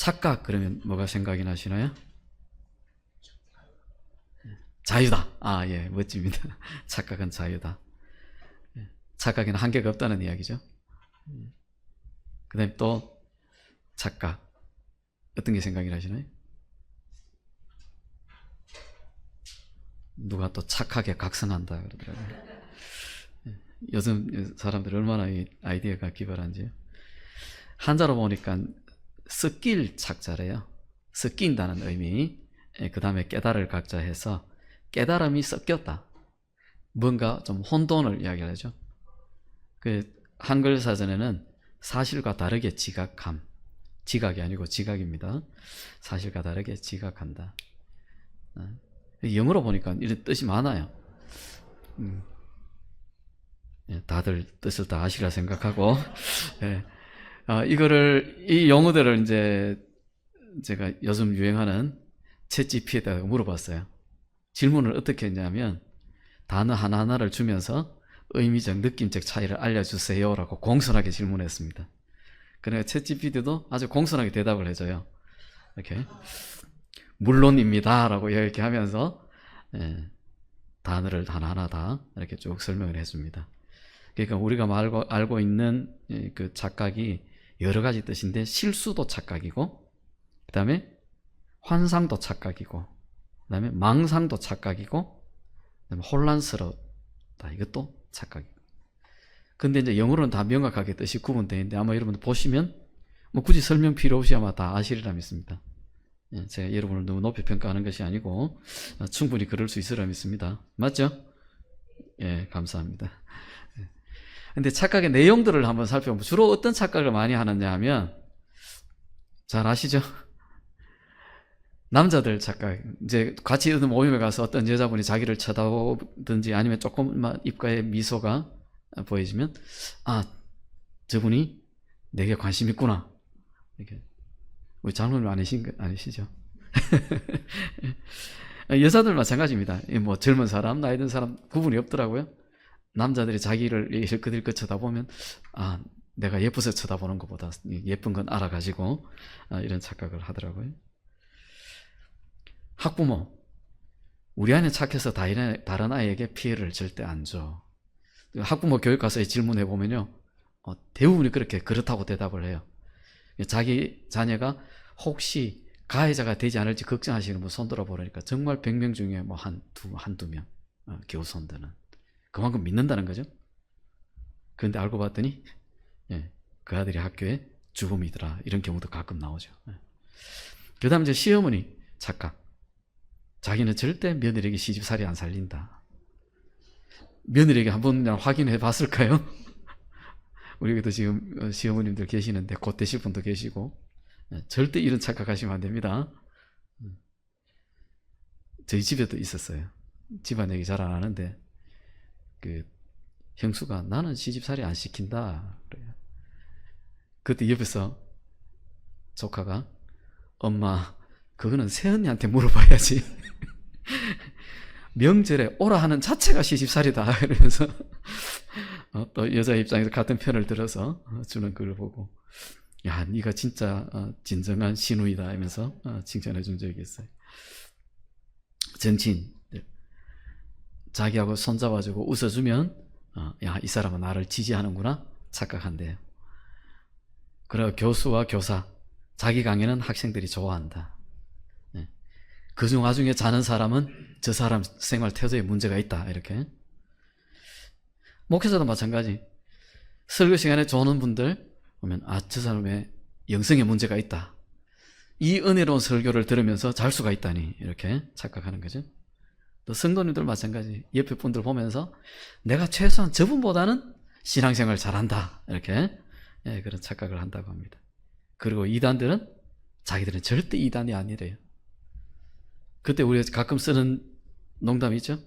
착각 그러면 뭐가 생각이 나시나요? 자유다. 아, 예, 멋집니다. 착각은 자유다. 착각에는 한계가 없다는 이야기죠. 그 다음에 또 착각. 어떤 게 생각이 나시나요? 누가 또 착하게 각성한다 그러더라고요. 요즘 사람들 얼마나 아이디어가 기발한지요. 한자로 보니까 섞일 착자래요. 섞인다는 의미. 그 다음에 깨달을 각자 해서 깨달음이 섞였다. 뭔가 좀 혼돈을 이야기하죠. 그 한글 사전에는 사실과 다르게 지각함. 지각이 아니고 지각입니다. 사실과 다르게 지각한다. 영어로 보니까 이런 뜻이 많아요. 다들 뜻을 다 아시라 생각하고, 이 용어들을 이제 제가 요즘 유행하는 챗GPT에다가 물어봤어요. 질문을 어떻게 했냐면, 단어 하나하나를 주면서 의미적, 느낌적 차이를 알려주세요라고 공손하게 질문했습니다. 그러니까 챗GPT도 아주 공손하게 대답을 해줘요. 이렇게. 물론입니다라고 이렇게 하면서, 단어를 하나하나 다 이렇게 쭉 설명을 해줍니다. 그러니까 우리가 알고 있는 그 착각이 여러 가지 뜻인데, 실수도 착각이고, 그 다음에 환상도 착각이고, 그 다음에 망상도 착각이고, 그 다음에 혼란스럽다. 이것도 착각이고. 근데 이제 영어로는 다 명확하게 뜻이 구분되어 있는데, 아마 여러분들 보시면 뭐 굳이 설명 필요 없이 아마 다 아시리라 믿습니다. 제가 여러분을 너무 높이 평가하는 것이 아니고 충분히 그럴 수 있으리라 믿습니다. 맞죠? 예, 감사합니다. 근데 착각의 내용들을 한번 살펴보면 주로 어떤 착각을 많이 하느냐 하면, 잘 아시죠? 남자들 착각. 이제 같이 어떤 모임에 가서 어떤 여자분이 자기를 쳐다보든지 아니면 조금만 입가에 미소가 보여지면, 아, 저분이 내게 관심 있구나. 이렇게. 우리 장로님 아니시죠? 여자들 마찬가지입니다. 뭐 젊은 사람, 나이 든 사람 구분이 없더라고요. 남자들이 자기를 그들 쳐다보면, 아, 내가 예뻐서 쳐다보는 것보다 예쁜 건 알아가지고 이런 착각을 하더라고요. 학부모, 우리 아이는 착해서 다른 아이에게 피해를 절대 안 줘. 학부모 교육과서에 질문해 보면요, 대부분이 그렇다고 대답을 해요. 자기 자녀가 혹시 가해자가 되지 않을지 걱정하시는 분 손들어 보라니까 정말 100명 중에 뭐 한두 명 겨우 손드는. 그만큼 믿는다는 거죠. 그런데 알고 봤더니 그 아들이 학교에 주범이더라. 이런 경우도 가끔 나오죠. 그 다음에 이제 시어머니 착각. 자기는 절대 며느리에게 시집살이 안 살린다. 며느리에게 한번 확인해 봤을까요? 우리에게도 지금 시어머님들 계시는데 곧 되실 분도 계시고, 절대 이런 착각하시면 안 됩니다. 저희 집에도 있었어요. 집안 얘기 잘 안 하는데 그 형수가 나는 시집살이 안 시킨다 그래요. 그때 옆에서 조카가 엄마 그거는 새언니한테 물어봐야지. 명절에 오라 하는 자체가 시집살이다 이러면서 또 여자 입장에서 같은 편을 들어서 주는 걸 보고, 야, 네가 진짜 진정한 시누이다 하면서 칭찬해 준 적이 있어요. 정치인 자기하고 손잡아주고 웃어주면 야, 이 사람은 나를 지지하는구나 착각한대요. 그리고 교수와 교사, 자기 강의는 학생들이 좋아한다. 그중 와중에 자는 사람은 저 사람 생활 태도에 문제가 있다. 이렇게. 목회자도 마찬가지. 설교 시간에 좋은 분들 보면 저 사람의 영성에 문제가 있다. 이 은혜로운 설교를 들으면서 잘 수가 있다니 이렇게 착각하는 거죠. 또 성도님들 마찬가지. 옆에 분들 보면서 내가 최소한 저분보다는 신앙생활 잘한다. 이렇게 그런 착각을 한다고 합니다. 그리고 이단들은 자기들은 절대 이단이 아니래요. 그때 우리가 가끔 쓰는 농담이 있죠.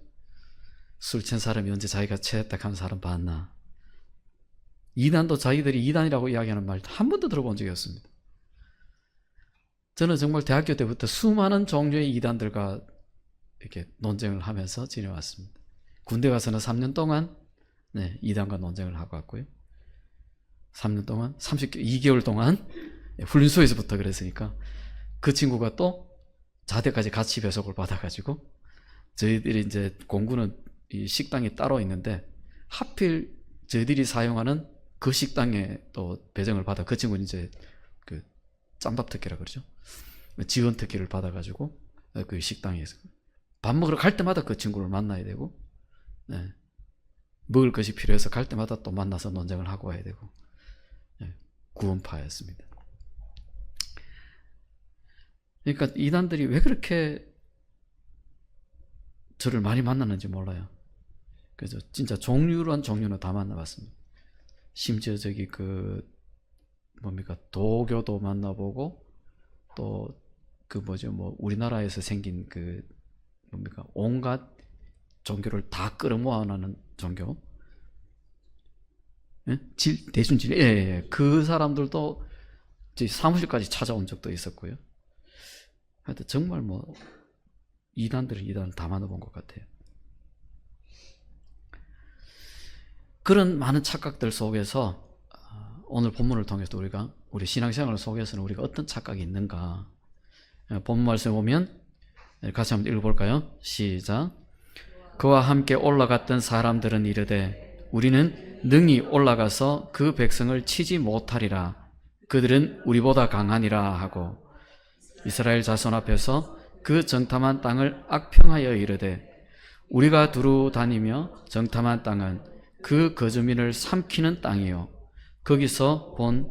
술 취한 사람이 언제 자기가 취했다 하는 사람 봤나. 이단도 자기들이 이단이라고 이야기하는 말 한 번도 들어본 적이 없습니다. 저는 정말 대학교 때부터 수많은 종류의 이단들과 이렇게 논쟁을 하면서 지내왔습니다. 군대 가서는 3년 동안 이단과 논쟁을 하고 왔고요. 3년 동안 2개월 동안 훈련소에서부터 그랬으니까 그 친구가 또 자대까지 같이 배속을 받아가지고 저희들이 이제 공군은 이 식당이 따로 있는데 하필 저희들이 사용하는 그 식당에 또 배정을 받아 그 친구는 이제 그 짬밥 특기라 그러죠. 지원 특기를 받아가지고 그 식당에서 밥 먹으러 갈 때마다 그 친구를 만나야 되고 네. 먹을 것이 필요해서 갈 때마다 또 만나서 논쟁을 하고 와야 되고 네. 구원파였습니다. 그러니까 이단들이 왜 그렇게 저를 많이 만났는지 몰라요. 그래서 진짜 종류란 종류는 다 만나봤습니다. 심지어 저기 그 뭡니까 도교도 만나보고 또 그 뭐죠 뭐 우리나라에서 생긴 그 뭡니까 온갖 종교를 다 끌어모아놓는 종교, 예? 대순질, 예. 그 사람들도 저희 사무실까지 찾아온 적도 있었고요. 하여튼 정말 뭐 이단을 다 만나본 것 같아요. 그런 많은 착각들 속에서 오늘 본문을 통해서 우리가 우리 신앙생활 속에서는 우리가 어떤 착각이 있는가, 본문 말씀에 보면 같이 한번 읽어볼까요? 시작. 그와 함께 올라갔던 사람들은 이르되 우리는 능히 올라가서 그 백성을 치지 못하리라. 그들은 우리보다 강하니라 하고 이스라엘 자손 앞에서 그 정탐한 땅을 악평하여 이르되 우리가 두루 다니며 정탐한 땅은 그 거주민을 삼키는 땅이요 거기서 본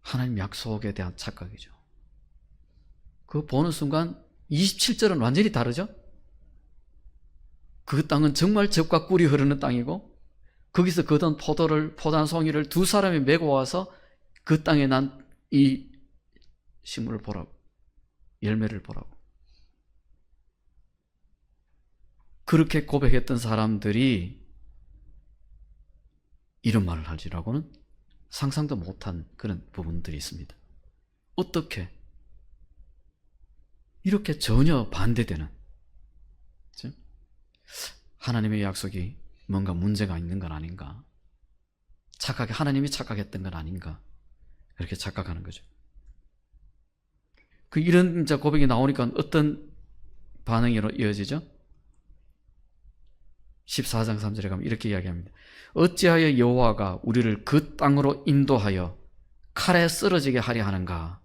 하나님 약속에 대한 착각이죠. 그거 보는 순간 27절은 완전히 다르죠. 그 땅은 정말 즙과 꿀이 흐르는 땅이고 거기서 거둔 포도단 송이를 두 사람이 메고 와서 그 땅에 난 이 식물을 보라고, 열매를 보라고. 그렇게 고백했던 사람들이 이런 말을 하지라고는 상상도 못한 그런 부분들이 있습니다. 어떻게 이렇게 전혀 반대되는, 그렇죠? 하나님의 약속이 뭔가 문제가 있는 건 아닌가, 하나님이 착각했던 건 아닌가, 그렇게 착각하는 거죠. 이런 고백이 나오니까 어떤 반응으로 이어지죠? 14장 3절에 가면 이렇게 이야기합니다. 어찌하여 여호와가 우리를 그 땅으로 인도하여 칼에 쓰러지게 하려 하는가?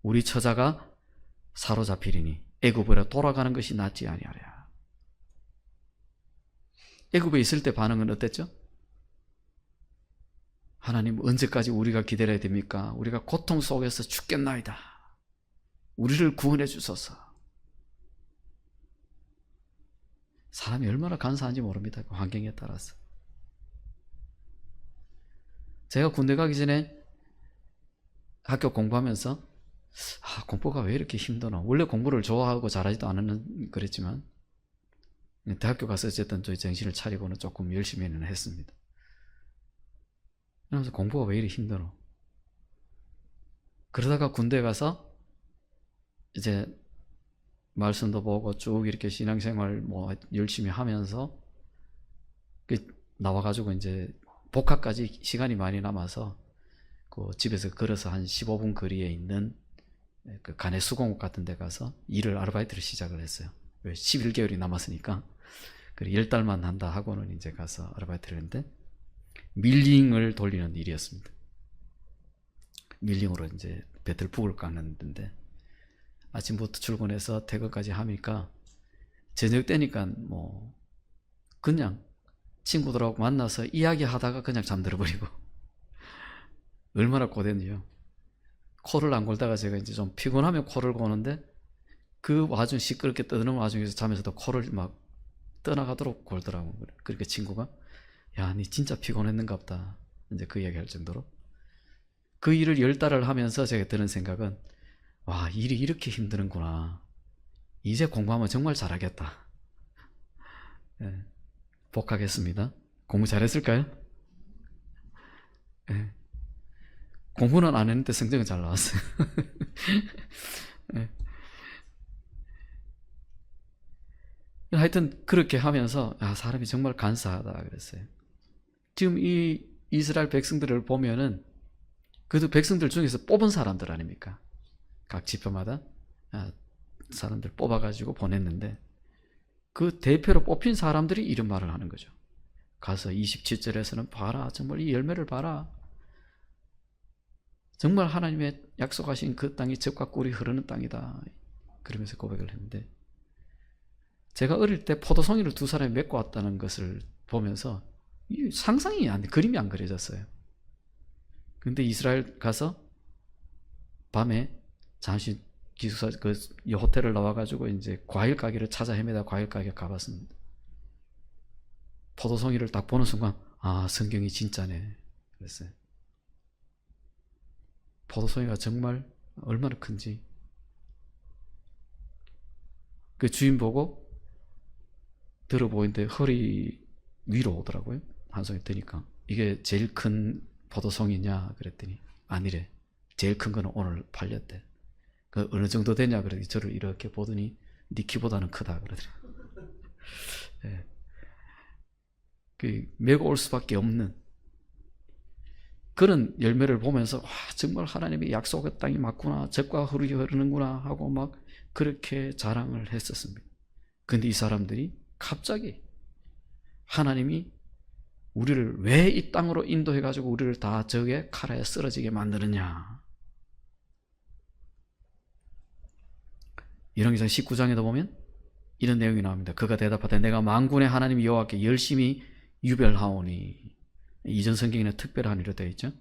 우리 처자가 사로잡히리니 애굽으로 돌아가는 것이 낫지 아니하랴. 애굽에 있을 때 반응은 어땠죠? 하나님 언제까지 우리가 기다려야 됩니까? 우리가 고통 속에서 죽겠나이다. 우리를 구원해 주소서. 사람이 얼마나 간사한지 모릅니다. 그 환경에 따라서. 제가 군대 가기 전에 학교 공부하면서 공부가 왜 이렇게 힘드나. 원래 공부를 좋아하고 잘하지도 않은 그랬지만 대학교 가서 어쨌든 저희 정신을 차리고는 조금 열심히는 했습니다. 그러면서 공부가 왜 이렇게 힘드나. 그러다가 군대 가서 이제 말씀도 보고 쭉 이렇게 신앙생활 뭐 열심히 하면서 나와가지고 이제 복학까지 시간이 많이 남아서 그 집에서 걸어서 한 15분 거리에 있는 그 간의 수공업 같은 데 가서 아르바이트를 시작을 했어요. 왜 11개월이 남았으니까. 그리고 10달만 한다 하고는 이제 가서 아르바이트를 했는데 밀링을 돌리는 일이었습니다. 밀링으로 이제 배틀북을 깎는 데인데 아침부터 출근해서 퇴근까지 하니까 저녁 때니까 뭐 그냥 친구들하고 만나서 이야기하다가 그냥 잠들어 버리고 얼마나 고된지요. 코를 안 골다가 제가 이제 좀 피곤하면 코를 고는데 그 와중 시끄럽게 떠드는 와중에서 잠에서도 코를 막 떠나가도록 골더라고. 그렇게 친구가 야, 니 진짜 피곤했는가 보다. 이제 그 이야기 할 정도로. 그 일을 10달을 하면서 제가 드는 생각은 와, 일이 이렇게 힘드는구나. 이제 공부하면 정말 잘하겠다. 네, 복학했습니다. 공부 잘했을까요? 네. 공부는 안 했는데 성적은 잘 나왔어요. 네. 하여튼 그렇게 하면서 사람이 정말 간사하다 그랬어요. 지금 이 이스라엘 백성들을 보면은 그래도 백성들 중에서 뽑은 사람들 아닙니까? 각 지파마다 사람들 뽑아가지고 보냈는데 그 대표로 뽑힌 사람들이 이런 말을 하는 거죠. 가서 27절에서는 봐라, 정말 이 열매를 봐라. 정말 하나님의 약속하신 그 땅이 젖과 꿀이 흐르는 땅이다. 그러면서 고백을 했는데, 제가 어릴 때 포도송이를 두 사람이 맺고 왔다는 것을 보면서 상상이 안 돼, 그림이 안 그려졌어요. 근데 이스라엘 가서 밤에 잠시 기숙사 그 호텔을 나와가지고 이제 과일 가게를 찾아 헤매다 과일 가게 가봤습니다. 포도송이를 딱 보는 순간 성경이 진짜네 그랬어요. 포도송이가 정말 얼마나 큰지. 그 주인 보고 들어 보이는데 허리 위로 오더라고요. 한 송이 드니까 이게 제일 큰 포도송이냐 그랬더니 아니래. 제일 큰 거는 오늘 팔렸대. 그 어느 정도 되냐 그랬더니 저를 이렇게 보더니 네 키보다는 크다 그러더라고요. 네. 그 메고 올 수밖에 없는 그런 열매를 보면서 정말 하나님의 약속의 땅이 맞구나, 젖과 꿀이 흐르는구나 하고 막 그렇게 자랑을 했었습니다. 근데 이 사람들이 갑자기 하나님이 우리를 왜 이 땅으로 인도해가지고 우리를 다 적의 칼에 쓰러지게 만드느냐, 열왕기상 19장에도 보면 이런 내용이 나옵니다. 그가 대답하되 내가 만군의 하나님 여호와께 열심히 유별하오니, 이전 성경에는 특별한이로 되어 있죠.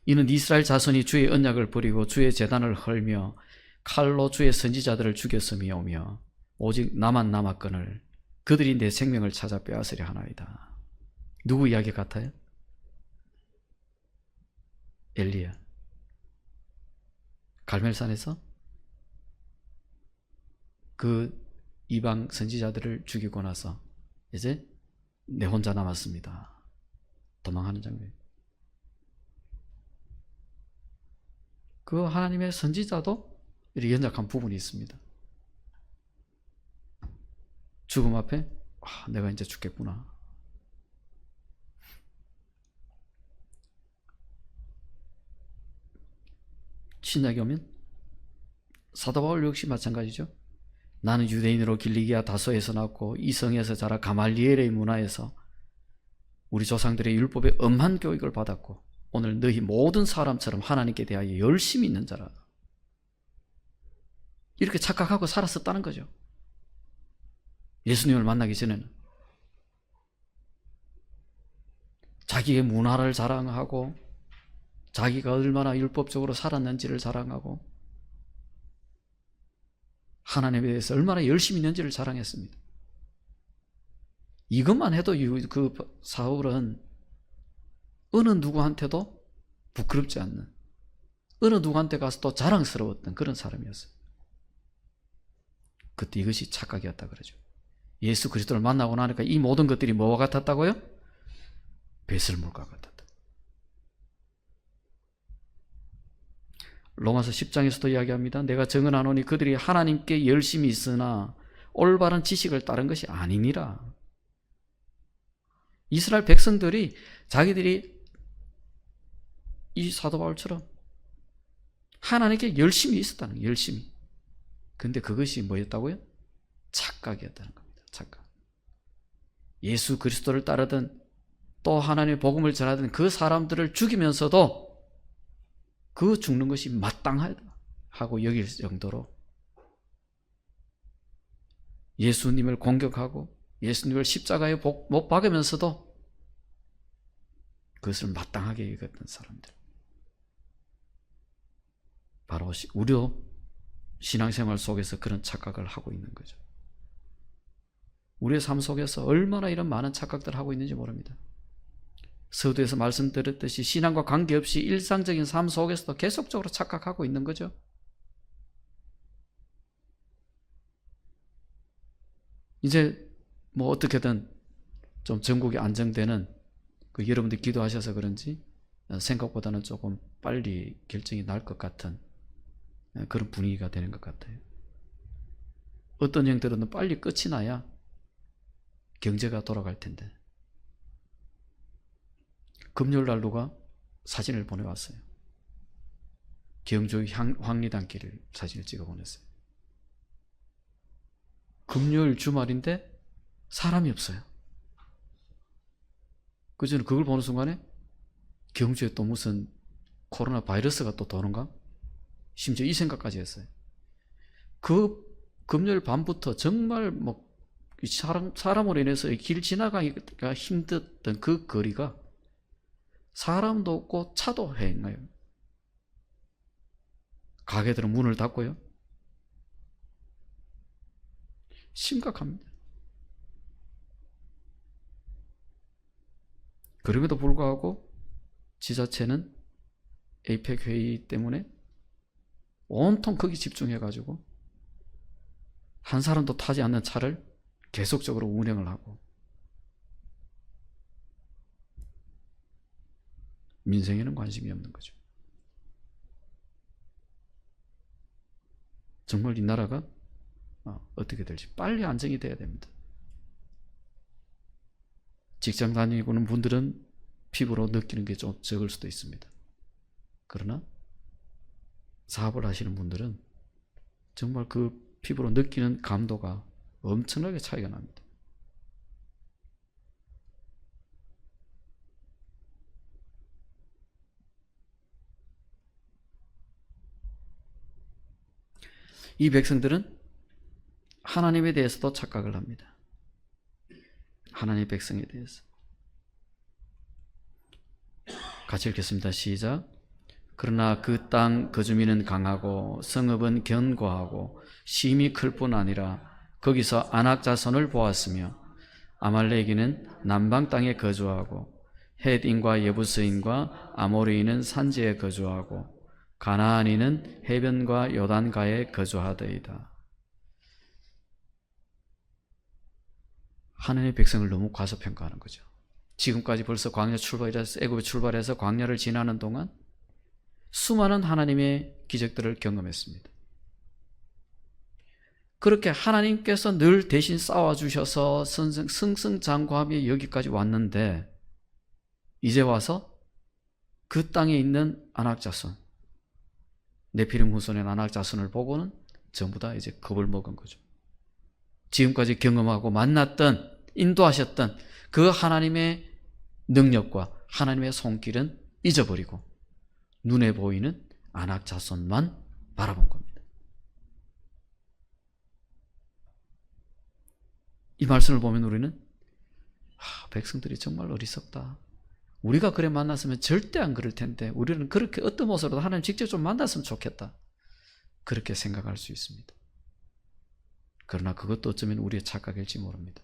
이는 이스라엘 자손이 주의 언약을 버리고 주의 제단을 헐며 칼로 주의 선지자들을 죽였음이오며 오직 나만 남았거늘 그들이 내 생명을 찾아 빼앗으려 하나이다. 누구 이야기 같아요? 엘리야. 갈멜산에서 그 이방 선지자들을 죽이고 나서 이제 내 혼자 남았습니다. 도망하는 장면. 그 하나님의 선지자도 이렇게 연약한 부분이 있습니다. 죽음 앞에 내가 이제 죽겠구나. 신약에 오면 사도 바울 역시 마찬가지죠. 나는 유대인으로 길리기아 다소에서 낳고 이성에서 자라 가말리엘의 문화에서 우리 조상들의 율법의 엄한 교육을 받았고 오늘 너희 모든 사람처럼 하나님께 대하여 열심히 있는 자라. 이렇게 착각하고 살았었다는 거죠. 예수님을 만나기 전에는 자기의 문화를 자랑하고 자기가 얼마나 율법적으로 살았는지를 자랑하고 하나님에 대해서 얼마나 열심히 있는지를 자랑했습니다. 이것만 해도 그 사울은 어느 누구한테도 부끄럽지 않는, 어느 누구한테 가서 또 자랑스러웠던 그런 사람이었어요. 그때 이것이 착각이었다 그러죠. 예수 그리스도를 만나고 나니까 이 모든 것들이 뭐와 같았다고요? 배설물과 같았다. 로마서 10장에서도 이야기합니다. 내가 증언하노니 그들이 하나님께 열심히 있으나 올바른 지식을 따른 것이 아니니라. 이스라엘 백성들이 자기들이 이 사도 바울처럼 하나님께 열심히 있었다는 거예요. 열심히. 근데 그것이 뭐였다고요? 착각이었다는 겁니다. 착각. 예수 그리스도를 따르던 또 하나님의 복음을 전하던 그 사람들을 죽이면서도 그 죽는 것이 마땅하다 하고 여길 정도로 예수님을 공격하고 예수님을 십자가에 못 박으면서도 그것을 마땅하게 여겼던 사람들. 바로 우리도 신앙생활 속에서 그런 착각을 하고 있는 거죠. 우리의 삶 속에서 얼마나 이런 많은 착각들을 하고 있는지 모릅니다. 서두에서 말씀드렸듯이 신앙과 관계없이 일상적인 삶 속에서도 계속적으로 착각하고 있는 거죠. 이제 뭐 어떻게든 좀 전국이 안정되는, 그 여러분들이 기도하셔서 그런지 생각보다는 조금 빨리 결정이 날 것 같은 그런 분위기가 되는 것 같아요. 어떤 형들은 빨리 끝이 나야 경제가 돌아갈 텐데. 금요일 날 누가 사진을 보내왔어요. 경주 황리단길 사진을 찍어 보냈어요. 금요일 주말인데 사람이 없어요. 저는 그걸 보는 순간에 경주에 또 무슨 코로나 바이러스가 또 도는가? 심지어 이 생각까지 했어요. 그 금요일 밤부터 정말 사람으로 인해서 길 지나가기가 힘들었던 그 거리가 사람도 없고 차도 행해요. 가게들은 문을 닫고요. 심각합니다. 그럼에도 불구하고 지자체는 에이펙 회의 때문에 온통 거기 집중해가지고 한 사람도 타지 않는 차를 계속적으로 운행을 하고 민생에는 관심이 없는 거죠. 정말 이 나라가 어떻게 될지 빨리 안정이 돼야 됩니다. 직장 다니고는 분들은 피부로 느끼는 게 좀 적을 수도 있습니다. 그러나 사업을 하시는 분들은 정말 그 피부로 느끼는 감도가 엄청나게 차이가 납니다. 이 백성들은 하나님에 대해서도 착각을 합니다. 하나님의 백성에 대해서. 같이 읽겠습니다. 시작. 그러나 그 땅 그 주민은 강하고 성읍은 견고하고 심히 클 뿐 아니라 거기서 아낙 자손을 보았으며 아말렉인은 남방 땅에 거주하고 헷인과 예부스인과 아모리인은 산지에 거주하고 가나안인은 해변과 요단가에 거주하더이다. 하나님의 백성을 너무 과소평가하는 거죠. 지금까지 벌써 광야 출발해서 애굽에 출발해서 광야를 지나는 동안 수많은 하나님의 기적들을 경험했습니다. 그렇게 하나님께서 늘 대신 싸워주셔서 승승장구하며 여기까지 왔는데 이제 와서 그 땅에 있는 아낙자손, 네피림 후손의 아낙자손을 보고는 전부 다 이제 겁을 먹은 거죠. 지금까지 경험하고 만났던, 인도하셨던 그 하나님의 능력과 하나님의 손길은 잊어버리고 눈에 보이는 아낙 자손만 바라본 겁니다. 이 말씀을 보면 우리는 백성들이 정말 어리석다. 우리가 그래 만났으면 절대 안 그럴 텐데 우리는 그렇게 어떤 모습으로도 하나님 직접 좀 만났으면 좋겠다. 그렇게 생각할 수 있습니다. 그러나 그것도 어쩌면 우리의 착각일지 모릅니다.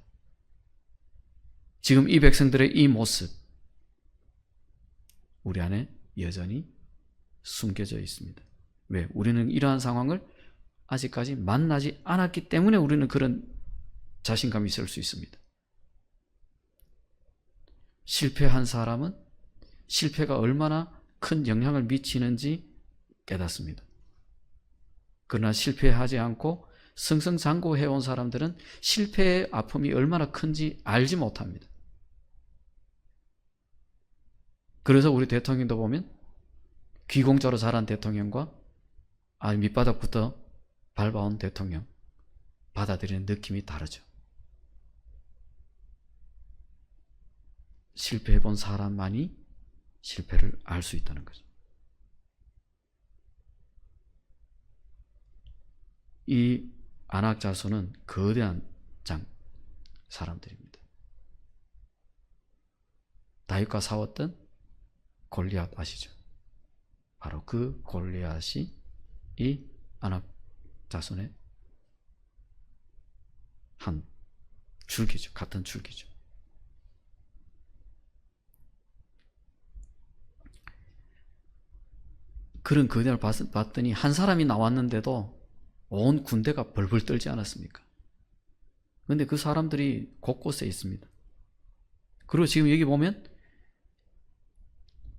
지금 이 백성들의 이 모습, 우리 안에 여전히 숨겨져 있습니다. 왜? 우리는 이러한 상황을 아직까지 만나지 않았기 때문에 우리는 그런 자신감이 있을 수 있습니다. 실패한 사람은 실패가 얼마나 큰 영향을 미치는지 깨닫습니다. 그러나 실패하지 않고 승승장구해온 사람들은 실패의 아픔이 얼마나 큰지 알지 못합니다. 그래서 우리 대통령도 보면 귀공자로 자란 대통령과 밑바닥부터 밟아온 대통령 받아들이는 느낌이 다르죠. 실패해본 사람만이 실패를 알 수 있다는 거죠. 이 아낙 자손은 거대한 사람들입니다. 다윗과 싸웠던 골리앗 아시죠? 바로 그 골리앗이 이 아낙 자손의 한 줄기죠. 같은 줄기죠. 그런 거대함을 봤더니 한 사람이 나왔는데도 온 군대가 벌벌 떨지 않았습니까? 그런데 그 사람들이 곳곳에 있습니다. 그리고 지금 여기 보면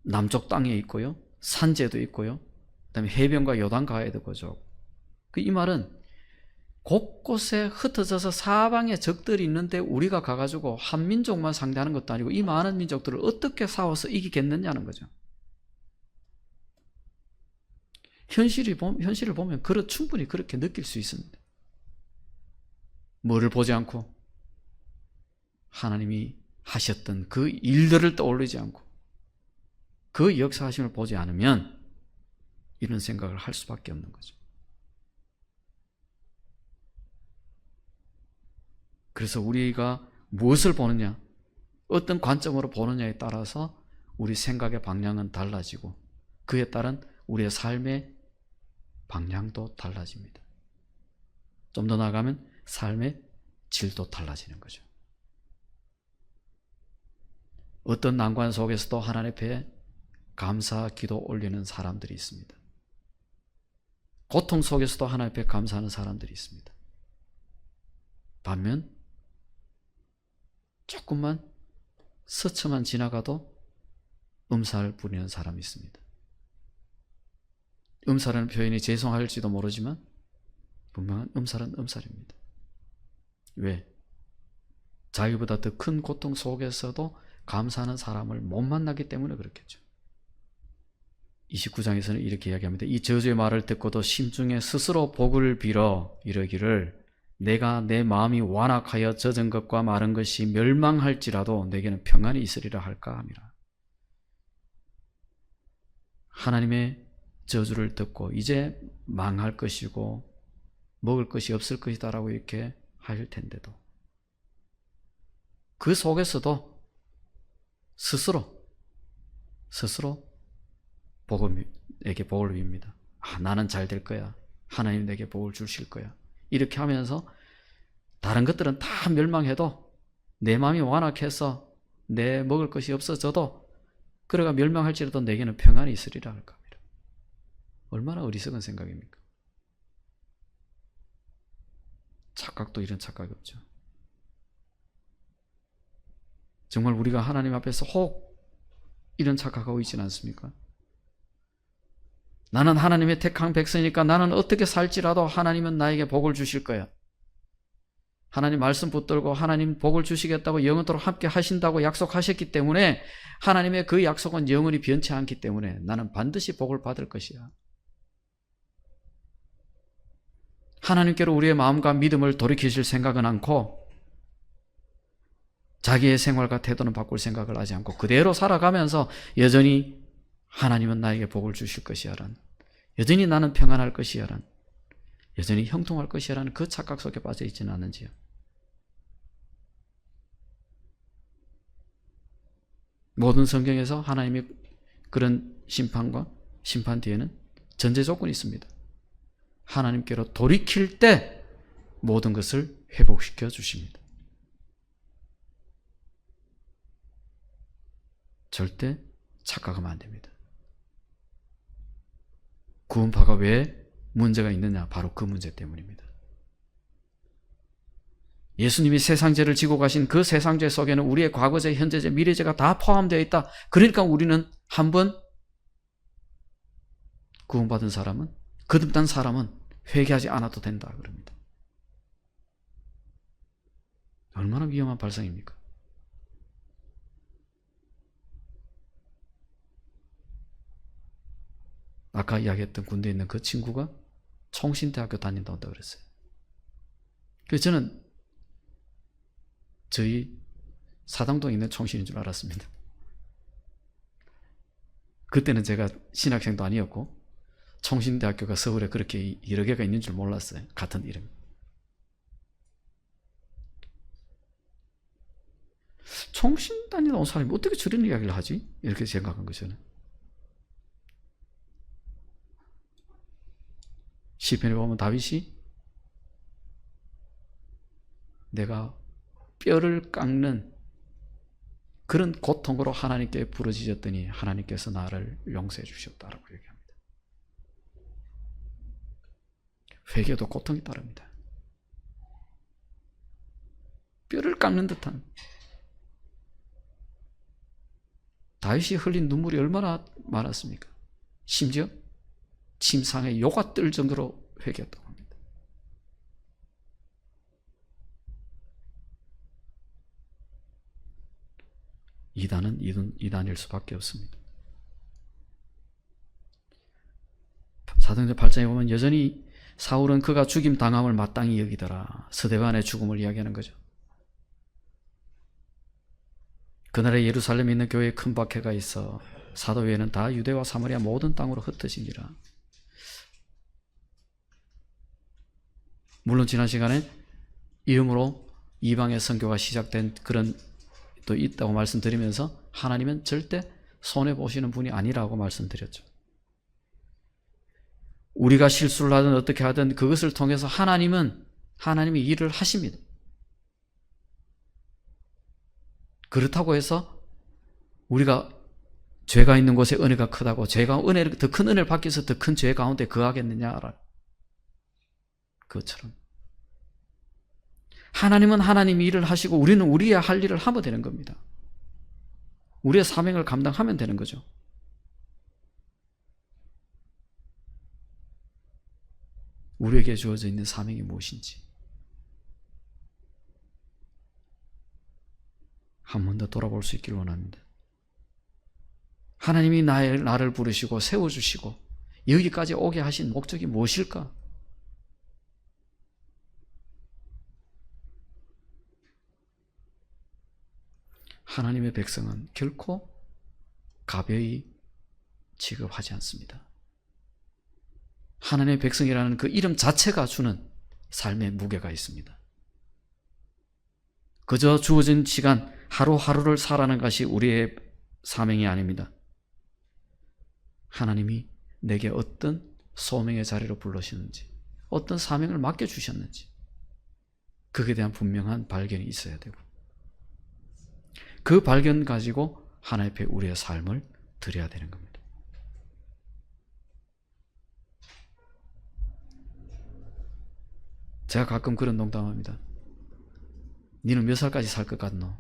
남쪽 땅에 있고요, 산지에도 있고요, 그다음에 해변과 요단가에도 거주하고. 이 말은 곳곳에 흩어져서 사방에 적들이 있는데 우리가 가가지고 한 민족만 상대하는 것도 아니고 이 많은 민족들을 어떻게 싸워서 이기겠느냐는 거죠. 현실을 보면 충분히 그렇게 느낄 수 있습니다. 뭐를 보지 않고 하나님이 하셨던 그 일들을 떠올리지 않고 그 역사하심을 보지 않으면 이런 생각을 할 수밖에 없는 거죠. 그래서 우리가 무엇을 보느냐, 어떤 관점으로 보느냐에 따라서 우리 생각의 방향은 달라지고 그에 따른 우리의 삶의 방향도 달라집니다. 좀 더 나아가면 삶의 질도 달라지는 거죠. 어떤 난관 속에서도 하나님 앞에 감사 기도 올리는 사람들이 있습니다. 고통 속에서도 하나님 앞에 감사하는 사람들이 있습니다. 반면 조금만 스쳐만 지나가도 음사를 부리는 사람이 있습니다. 음사라는 표현이 죄송할지도 모르지만 분명한 음살은 음살입니다. 왜? 자기보다 더 큰 고통 속에서도 감사하는 사람을 못 만나기 때문에 그렇겠죠. 29장에서는 이렇게 이야기합니다. 이 저주의 말을 듣고도 심중에 스스로 복을 빌어 이르기를 내가 내 마음이 완악하여 젖은 것과 마른 것이 멸망할지라도 내게는 평안이 있으리라 할까 함이라. 하나님의 저주를 듣고 이제 망할 것이고 먹을 것이 없을 것이다라고 이렇게 할 텐데도 그 속에서도 스스로 에게 복을 빕니다. 나는 잘 될 거야. 하나님 내게 복을 주실 거야. 이렇게 하면서 다른 것들은 다 멸망해도 내 마음이 완악해서 내 먹을 것이 없어져도 그래가 멸망할지라도 내게는 평안이 있으리라 할 겁니다. 얼마나 어리석은 생각입니까? 착각도 이런 착각이 없죠. 정말 우리가 하나님 앞에서 혹 이런 착각하고 있지는 않습니까? 나는 하나님의 택한 백성이니까 나는 어떻게 살지라도 하나님은 나에게 복을 주실 거야. 하나님 말씀 붙들고 하나님 복을 주시겠다고 영원토록 함께 하신다고 약속하셨기 때문에 하나님의 그 약속은 영원히 변치 않기 때문에 나는 반드시 복을 받을 것이야. 하나님께로 우리의 마음과 믿음을 돌이키실 생각은 않고 자기의 생활과 태도는 바꿀 생각을 하지 않고 그대로 살아가면서 여전히 하나님은 나에게 복을 주실 것이야란, 여전히 나는 평안할 것이야란, 여전히 형통할 것이야라는 그 착각 속에 빠져 있지는 않은지요. 모든 성경에서 하나님의 그런 심판 뒤에는 전제 조건이 있습니다. 하나님께로 돌이킬 때 모든 것을 회복시켜 주십니다. 절대 착각하면 안 됩니다. 구원파가 왜 문제가 있느냐? 바로 그 문제 때문입니다. 예수님이 세상죄를 지고 가신 그 세상죄 속에는 우리의 과거죄, 현재죄, 미래죄가 다 포함되어 있다. 그러니까 우리는 한번 구원받은 사람은, 거듭난 사람은 회개하지 않아도 된다 그럽니다. 얼마나 위험한 발상입니까? 아까 이야기했던 군대에 있는 그 친구가 총신대학교 다닌다고 그랬어요. 그래서 저는 저희 사당동에 있는 총신인 줄 알았습니다. 그때는 제가 신학생도 아니었고 총신대학교가 서울에 그렇게 여러 개가 있는 줄 몰랐어요. 같은 이름. 총신 다니다 온 사람이 어떻게 저런 이야기를 하지? 이렇게 생각한 거죠. 시편에 보면 다윗이 내가 뼈를 깎는 그런 고통으로 하나님께 부르짖었더니 하나님께서 나를 용서해 주셨다라고 얘기합니다. 회개도 고통이 따릅니다. 뼈를 깎는 듯한, 다윗이 흘린 눈물이 얼마나 많았습니까? 심지어 침상에 요가 뜰 정도로 회개했다고 합니다. 이단은 이단일 수밖에 없습니다. 사도행전 8장에 보면 여전히 사울은 그가 죽임 당함을 마땅히 여기더라. 스데반의 죽음을 이야기하는 거죠. 그날에 예루살렘에 있는 교회에 큰 박해가 있어 사도 외에는 다 유대와 사마리아 모든 땅으로 흩어지니라. 물론 지난 시간에 이름으로 이방의 선교가 시작된 그런 또 있다고 말씀드리면서 하나님은 절대 손해보시는 분이 아니라고 말씀드렸죠. 우리가 실수를 하든 어떻게 하든 그것을 통해서 하나님이 일을 하십니다. 그렇다고 해서 우리가 죄가 있는 곳에 은혜가 크다고 더 큰 은혜를 받기 위해서 더 큰 죄 가운데 거하겠느냐? 그것처럼 하나님은 하나님이 일을 하시고 우리는 우리의 할 일을 하면 되는 겁니다. 우리의 사명을 감당하면 되는 거죠. 우리에게 주어져 있는 사명이 무엇인지 한 번 더 돌아볼 수 있기를 원합니다. 하나님이 나를 부르시고 세워주시고 여기까지 오게 하신 목적이 무엇일까? 하나님의 백성은 결코 가벼이 취급하지 않습니다. 하나님의 백성이라는 그 이름 자체가 주는 삶의 무게가 있습니다. 그저 주어진 시간 하루하루를 살아가는 것이 우리의 사명이 아닙니다. 하나님이 내게 어떤 소명의 자리로 불러주셨는지, 어떤 사명을 맡겨주셨는지 그에 대한 분명한 발견이 있어야 되고 그 발견 가지고 하나님 앞에 우리의 삶을 드려야 되는 겁니다. 제가 가끔 그런 농담합니다. 니는 몇 살까지 살 것 같노?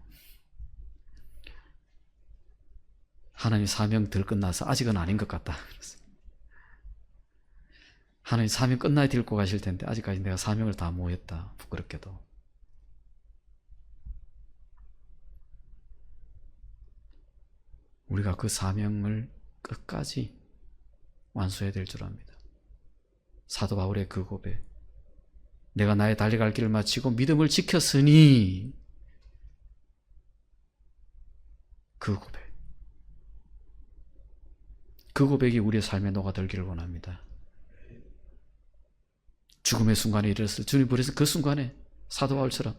하나님 사명 덜 끝나서 아직은 아닌 것 같다. 하나님 사명 끝나야 데리고 가실 텐데 아직까지 내가 사명을 다 못 했다. 부끄럽게도. 우리가 그 사명을 끝까지 완수해야 될 줄 압니다. 사도 바울의 그 고백, 내가 나의 달려갈 길을 마치고 믿음을 지켰으니, 그 고백, 그 고백이 우리의 삶에 녹아들기를 원합니다. 죽음의 순간에 이르렀을 주님 부르신 그 순간에 사도 바울처럼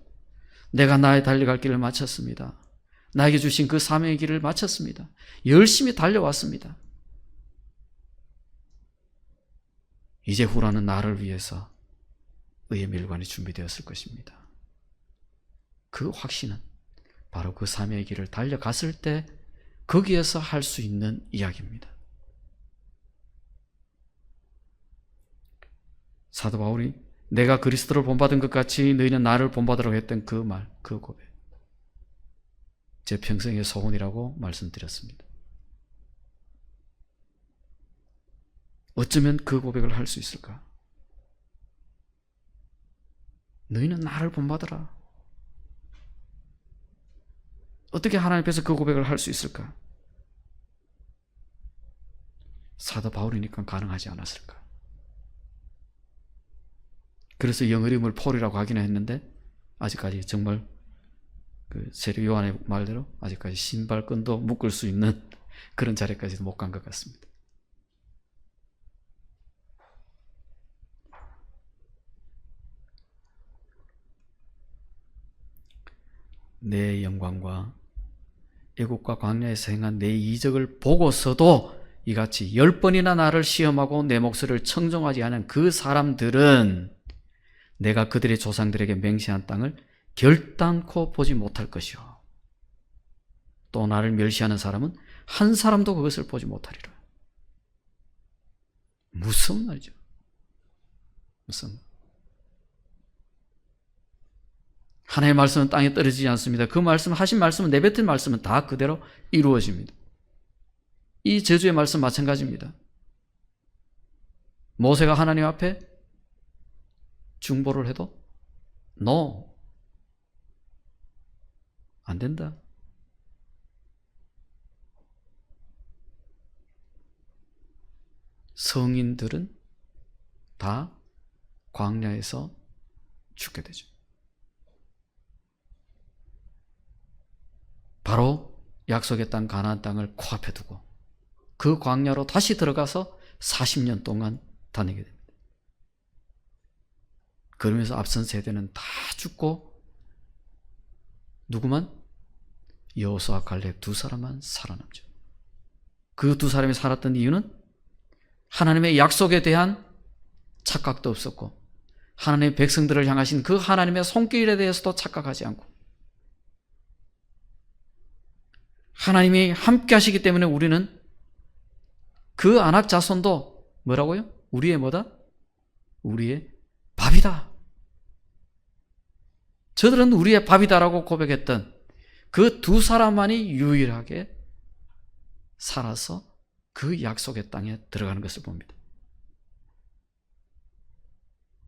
내가 나의 달려갈 길을 마쳤습니다. 나에게 주신 그 사명의 길을 마쳤습니다. 열심히 달려왔습니다. 이제 후라는 나를 위해서 의의 멸관이 준비되었을 것입니다. 그 확신은 바로 그 사명의 길을 달려갔을 때 거기에서 할 수 있는 이야기입니다. 사도 바울이 내가 그리스도를 본받은 것 같이 너희는 나를 본받으라고 했던 그 말, 그 고백, 제 평생의 소원이라고 말씀드렸습니다. 어쩌면 그 고백을 할 수 있을까? 너희는 나를 본받으라. 어떻게 하나님 앞에서 그 고백을 할 수 있을까? 사도 바울이니까 가능하지 않았을까? 그래서 영어 이름을 폴이라고 하기는 했는데 아직까지 정말 그 세례 요한의 말대로 아직까지 신발끈도 묶을 수 있는 그런 자리까지도 못 간 것 같습니다. 내 영광과 애국과 광야에서 행한 내 이적을 보고서도 이같이 10번이나 나를 시험하고 내 목소리를 청종하지 않은 그 사람들은 내가 그들의 조상들에게 맹세한 땅을 결단코 보지 못할 것이요, 또 나를 멸시하는 사람은 한 사람도 그것을 보지 못하리라. 무서운 말이죠. 무서운. 하나님의 말씀은 땅에 떨어지지 않습니다. 그 말씀, 하신 말씀은, 내뱉은 말씀은 다 그대로 이루어집니다. 이 저주의 말씀 마찬가지입니다. 모세가 하나님 앞에 중보를 해도 No, 안 된다. 성인들은 다 광야에서 죽게 되죠. 바로 약속의 땅 가나안 땅을 코앞에 두고 그 광야로 다시 들어가서 40년 동안 다니게 됩니다. 그러면서 앞선 세대는 다 죽고 누구만? 여호수아 갈렙 두 사람만 살아남죠. 그 두 사람이 살았던 이유는 하나님의 약속에 대한 착각도 없었고 하나님의 백성들을 향하신 그 하나님의 손길에 대해서도 착각하지 않고 하나님이 함께 하시기 때문에 우리는 그 아낙 자손도 뭐라고요? 우리의 뭐다? 우리의 밥이다. 저들은 우리의 밥이다라고 고백했던 그 두 사람만이 유일하게 살아서 그 약속의 땅에 들어가는 것을 봅니다.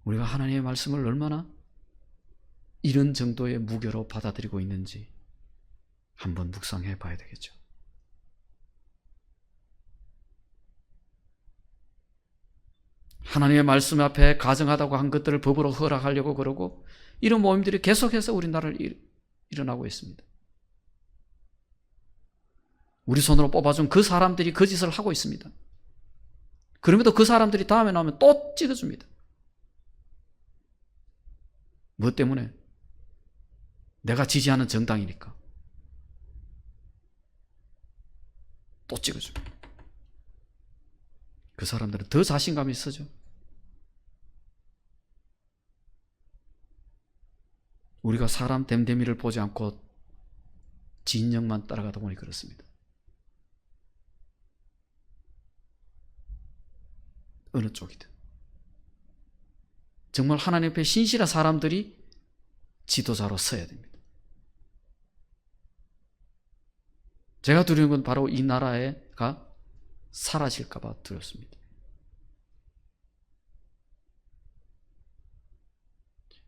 우리가 하나님의 말씀을 얼마나 이런 정도의 무게로 받아들이고 있는지 한번 묵상해 봐야 되겠죠. 하나님의 말씀 앞에 가정하다고 한 것들을 법으로 허락하려고 그러고 이런 모임들이 계속해서 우리나라를 일어나고 있습니다. 우리 손으로 뽑아준 그 사람들이 그 짓을 하고 있습니다. 그럼에도 그 사람들이 다음에 나오면 또 찍어줍니다. 뭐 때문에? 내가 지지하는 정당이니까. 또 찍어줍니다. 그 사람들은 더 자신감이 있어져. 우리가 사람 됨됨이를 보지 않고 진영만 따라가다 보니 그렇습니다. 어느 쪽이든. 정말 하나님 앞에 신실한 사람들이 지도자로 서야 됩니다. 제가 두려운 건 바로 이 나라가 사라질까 봐 두렵습니다.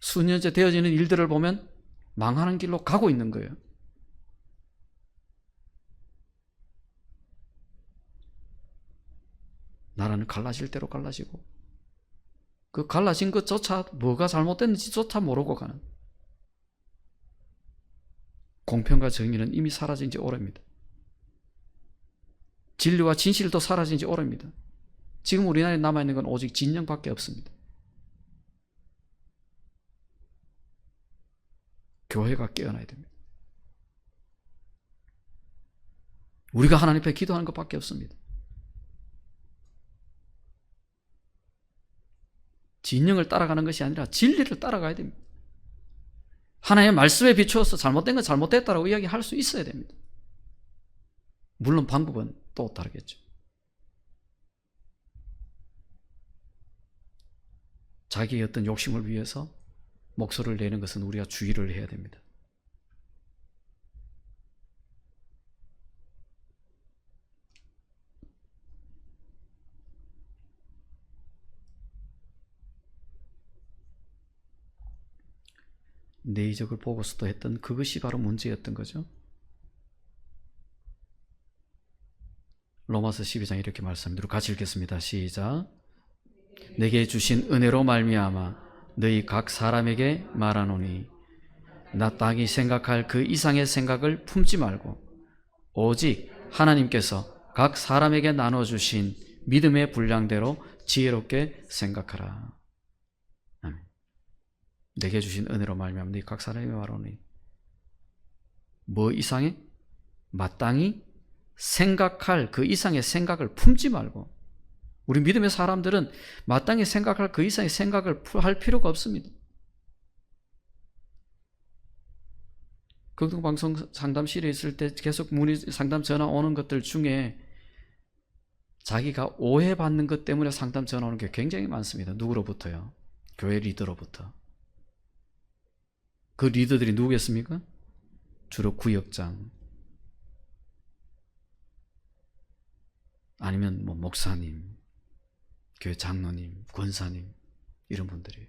수년째 되어지는 일들을 보면 망하는 길로 가고 있는 거예요. 나라는 갈라질 대로 갈라지고 그 갈라진 것조차 뭐가 잘못됐는지조차 모르고 가는 공평과 정의는 이미 사라진 지 오래입니다. 진리와 진실도 사라진 지 오래입니다. 지금 우리나라에 남아있는 건 오직 진영밖에 없습니다. 교회가 깨어나야 됩니다. 우리가 하나님 앞에 기도하는 것밖에 없습니다. 진영을 따라가는 것이 아니라 진리를 따라가야 됩니다. 하나님의 말씀에 비추어서 잘못된 건 잘못됐다라고 이야기할 수 있어야 됩니다. 물론 방법은 또 다르겠죠. 자기의 어떤 욕심을 위해서 목소리를 내는 것은 우리가 주의를 해야 됩니다. 내 이적을 보고서도 했던 그것이 바로 문제였던 거죠. 로마서 12장 이렇게 말씀합니다. 같이 읽겠습니다. 시작. 내게 주신 은혜로 말미암아 너희 각 사람에게 말하노니 나 땅이 생각할 그 이상의 생각을 품지 말고 오직 하나님께서 각 사람에게 나눠주신 믿음의 분량대로 지혜롭게 생각하라. 아멘. 내게 주신 은혜로 말미암아 너희 각 사람에게 말하노니 뭐 이상의? 마땅히 생각할 그 이상의 생각을 품지 말고 우리 믿음의 사람들은 마땅히 생각할 그 이상의 생각을 할 필요가 없습니다. 극동방송 상담실에 있을 때 계속 문의 상담 전화 오는 것들 중에 자기가 오해받는 것 때문에 상담 전화 오는 게 굉장히 많습니다. 누구로부터요? 교회 리더로부터. 그 리더들이 누구겠습니까? 주로 구역장 아니면 뭐 목사님, 교회 장로님, 권사님 이런 분들이에요.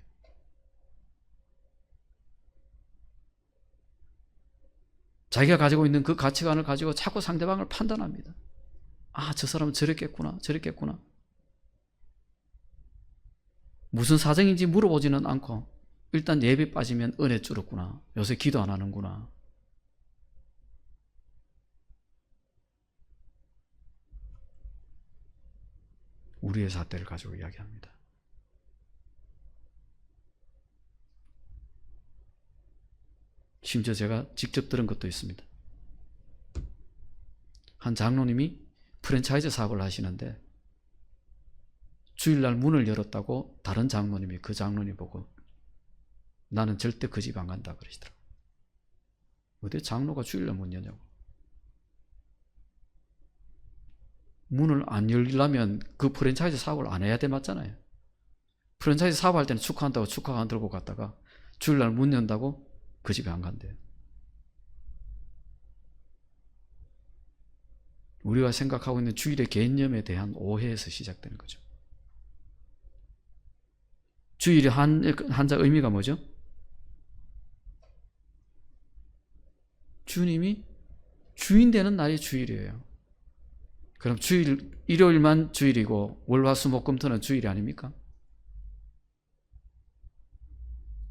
자기가 가지고 있는 그 가치관을 가지고 자꾸 상대방을 판단합니다. 아, 저 사람은 저랬겠구나, 저랬겠구나. 무슨 사정인지 물어보지는 않고 일단 예배 빠지면 은혜 줄었구나. 요새 기도 안 하는구나. 우리의 잣대를 가지고 이야기합니다. 심지어 제가 직접 들은 것도 있습니다. 한 장로님이 프랜차이즈 사업을 하시는데 주일날 문을 열었다고 다른 장로님이 그 장로님 보고 나는 절대 그 집 안 간다 그러시더라고요. 어디 장로가 주일날 문 여냐고. 문을 안 열려면 그 프랜차이즈 사업을 안 해야 돼 맞잖아요. 프랜차이즈 사업할 때는 축하한다고 축하 안 들고 갔다가 주일날 문 연다고 그 집에 안 간대요. 우리가 생각하고 있는 주일의 개념에 대한 오해에서 시작되는 거죠. 주일의 한자 의미가 뭐죠? 주님이 주인 되는 날이 주일이에요. 그럼 일요일만 주일이고 월화수목금토는 주일이 아닙니까?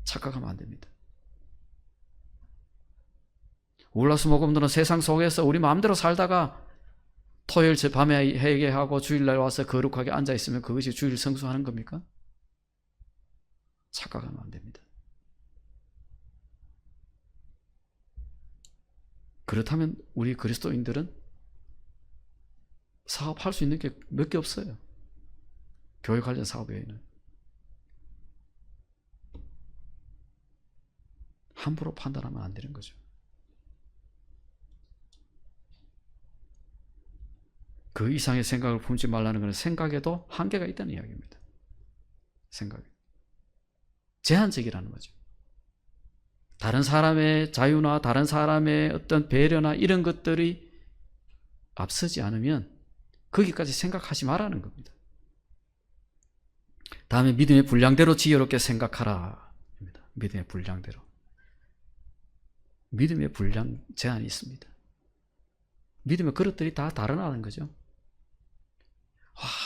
착각하면 안 됩니다. 월화수목금토는 세상 속에서 우리 마음대로 살다가 토요일 밤에 회개하고 주일날 와서 거룩하게 앉아있으면 그것이 주일 성수하는 겁니까? 착각하면 안 됩니다. 그렇다면 우리 그리스도인들은 사업할 수 있는 게 몇 개 없어요. 교회 관련 사업 외에는. 함부로 판단하면 안 되는 거죠. 그 이상의 생각을 품지 말라는 것은 생각에도 한계가 있다는 이야기입니다. 생각에. 제한적이라는 거죠. 다른 사람의 자유나 다른 사람의 어떤 배려나 이런 것들이 앞서지 않으면 거기까지 생각하지 말라는 겁니다. 다음에 믿음의 분량대로 지혜롭게 생각하라. 믿음의 분량대로. 믿음의 분량 제한이 있습니다. 믿음의 그릇들이 다 다르다는 거죠.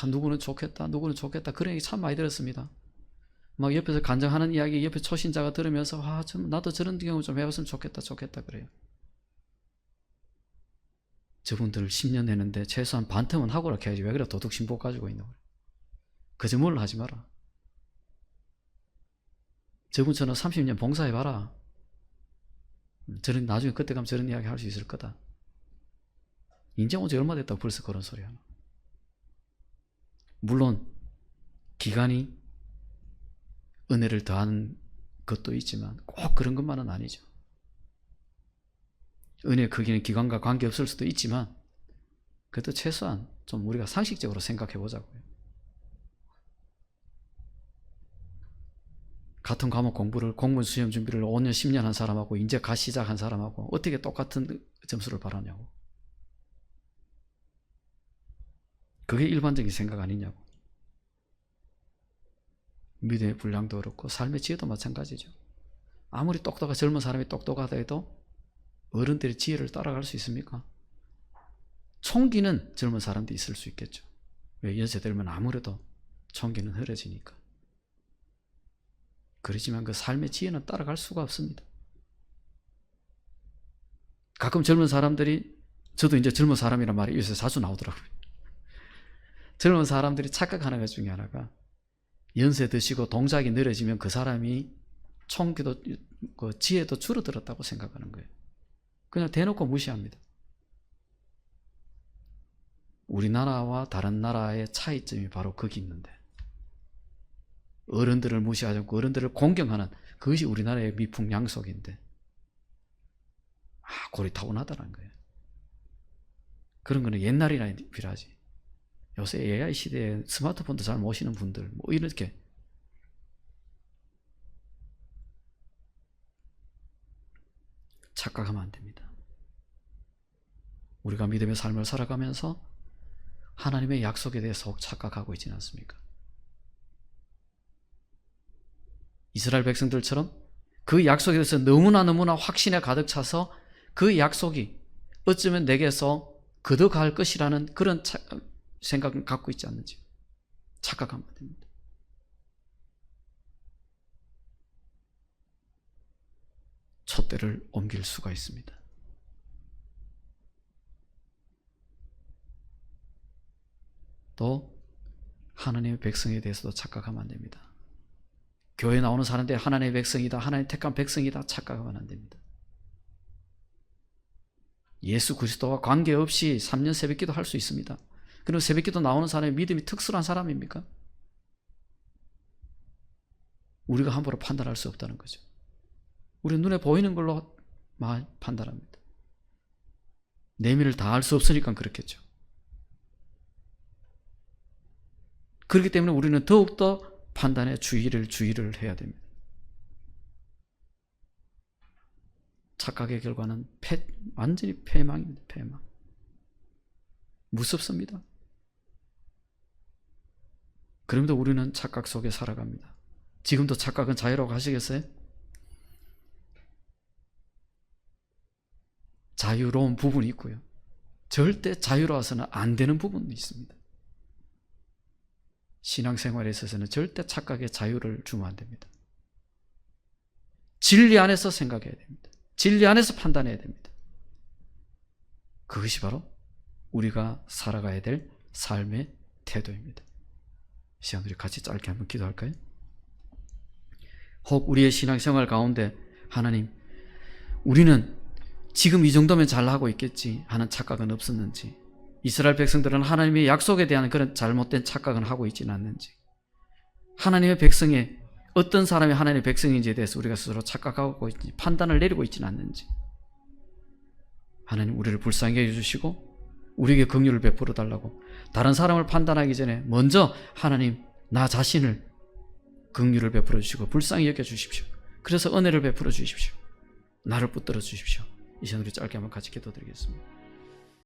누구는 좋겠다, 누구는 좋겠다. 그런 얘기 참 많이 들었습니다. 막 옆에서 간증하는 이야기 옆에 초신자가 들으면서 나도 저런 경우 좀 해봤으면 좋겠다 그래요. 저분들을 10년 했는데 최소한 반틈은 하고라 해야지 왜 그래 도둑 신복 가지고 있는 거예요. 거짓말을 하지 마라. 저분처럼 30년 봉사해봐라. 저는 나중에 그때 가면 저런 이야기 할 수 있을 거다. 인정 온 지 얼마 됐다고 벌써 그런 소리 하나. 물론 기간이 은혜를 더하는 것도 있지만 꼭 그런 것만은 아니죠. 은혜의 크기는 기간과 관계없을 수도 있지만 그래도 최소한 좀 우리가 상식적으로 생각해 보자고요. 같은 과목 공부를 공무원 시험 준비를 5년 10년 한 사람하고 이제 갓 시작한 사람하고 어떻게 똑같은 점수를 바라냐고. 그게 일반적인 생각 아니냐고. 믿음의 분량도 그렇고 삶의 지혜도 마찬가지죠. 아무리 젊은 사람이 똑똑하다 해도 어른들의 지혜를 따라갈 수 있습니까? 총기는 젊은 사람도 있을 수 있겠죠. 왜 연세 들면 아무래도 총기는 흐려지니까. 그렇지만 그 삶의 지혜는 따라갈 수가 없습니다. 가끔 젊은 사람들이, 저도 이제 젊은 사람이란 말이 요새 자주 나오더라고요. 젊은 사람들이 착각하는 것 중에 하나가 연세 드시고 동작이 느려지면 그 사람이 총기도 그 지혜도 줄어들었다고 생각하는 거예요. 그냥 대놓고 무시합니다. 우리나라와 다른 나라의 차이점이 바로 거기 있는데 어른들을 무시하지 않고 어른들을 공경하는 그것이 우리나라의 미풍양속인데 골이 타고나다는 거예요. 그런 거는 옛날이나 필요하지. 요새 AI 시대에 스마트폰도 잘 모시는 분들 뭐 이렇게 착각하면 안 됩니다. 우리가 믿음의 삶을 살아가면서 하나님의 약속에 대해서 착각하고 있지는 않습니까? 이스라엘 백성들처럼 그 약속에 대해서 너무나 확신에 가득 차서 그 약속이 어쩌면 내게서 거둬갈 것이라는 그런 생각을 갖고 있지 않는지 착각하면 안 됩니다. 촛대를 옮길 수가 있습니다. 또 하나님의 백성에 대해서도 착각하면 안 됩니다. 교회 나오는 사람들이 하나님의 백성이다, 하나님 택한 백성이다 착각하면 안 됩니다. 예수 그리스도와 관계없이 3년 새벽기도 할 수 있습니다. 그리고 새벽기도 나오는 사람의 믿음이 특수한 사람입니까? 우리가 함부로 판단할 수 없다는 거죠. 우리 눈에 보이는 걸로 판단합니다. 내면을 다 알 수 없으니까 그렇겠죠. 그렇기 때문에 우리는 더욱더 판단에 주의를 해야 됩니다. 착각의 결과는 완전히 패망입니다. 패망. 무섭습니다. 그럼에도 우리는 착각 속에 살아갑니다. 지금도 착각은 자유라고 하시겠어요? 자유로운 부분이 있고요. 절대 자유로워서는 안 되는 부분이 있습니다. 신앙생활에 있어서는 절대 착각의 자유를 주면 안 됩니다. 진리 안에서 생각해야 됩니다. 진리 안에서 판단해야 됩니다. 그것이 바로 우리가 살아가야 될 삶의 태도입니다. 시간 우리 같이 짧게 한번 기도할까요? 혹 우리의 신앙생활 가운데 하나님, 우리는 지금 이 정도면 잘하고 있겠지 하는 착각은 없었는지, 이스라엘 백성들은 하나님의 약속에 대한 그런 잘못된 착각은 하고 있지는 않는지, 하나님의 백성의 어떤 사람이 하나님의 백성인지에 대해서 우리가 스스로 착각하고 있지 판단을 내리고 있지는 않는지, 하나님 우리를 불쌍히 해주시고 우리에게 긍휼을 베풀어 달라고, 다른 사람을 판단하기 전에 먼저 하나님 나 자신을 긍휼을 베풀어 주시고 불쌍히 여겨 주십시오. 그래서 은혜를 베풀어 주십시오. 나를 붙들어 주십시오. 이 시간 우리 짧게 한번 같이 기도드리겠습니다.